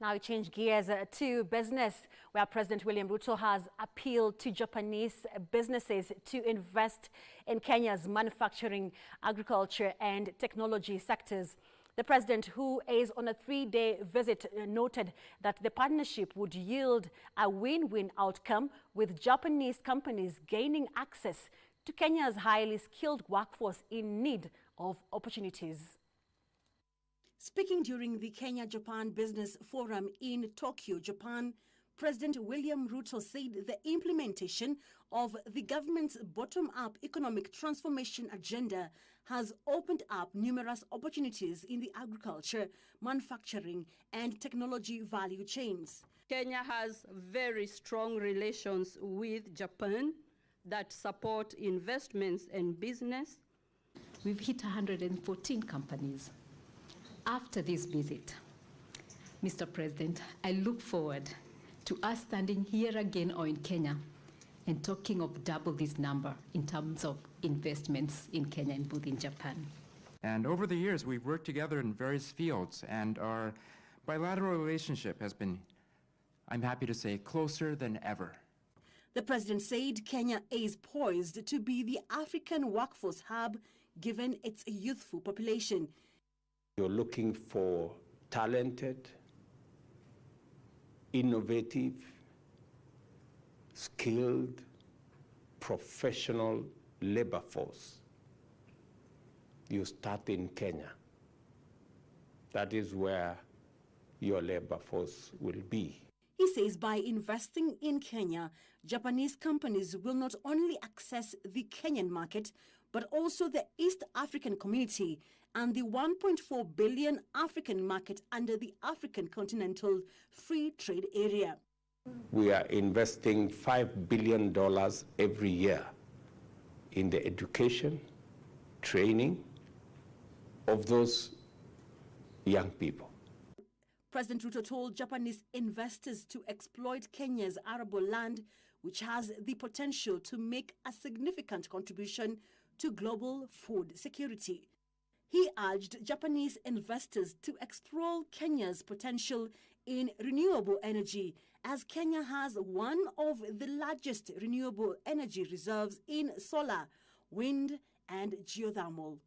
Now we change gears to business, where President William Ruto has appealed to Japanese businesses to invest in Kenya's manufacturing, agriculture and technology sectors. The president, who is on a 3-day visit, noted that the partnership would yield a win-win outcome, with Japanese companies gaining access to Kenya's highly skilled workforce in need of opportunities. Speaking during the Kenya-Japan Business Forum in Tokyo, Japan, President William Ruto said the implementation of the government's bottom-up economic transformation agenda has opened up numerous opportunities in the agriculture, manufacturing and technology value chains. Kenya has very strong relations with Japan that support investments and business. We've hit 114 companies. After this visit, Mr. President, I look forward to us standing here again or in Kenya and talking of double this number in terms of investments in Kenya and both in Japan. And over the years, we've worked together in various fields, and our bilateral relationship has been, I'm happy to say, closer than ever. The president said Kenya is poised to be the African workforce hub given its youthful population. You're looking for talented, innovative, skilled, professional labor force. You start in Kenya. That is where your labor force will be. He says by investing in Kenya, Japanese companies will not only access the Kenyan market, but also the East African community and the 1.4 billion African market under the African Continental Free Trade Area. We are investing $5 billion every year in the education, training of those young people. President Ruto told Japanese investors to exploit Kenya's arable land, which has the potential to make a significant contribution to global food security. He urged Japanese investors to explore Kenya's potential in renewable energy, as Kenya has one of the largest renewable energy reserves in solar, wind and geothermal.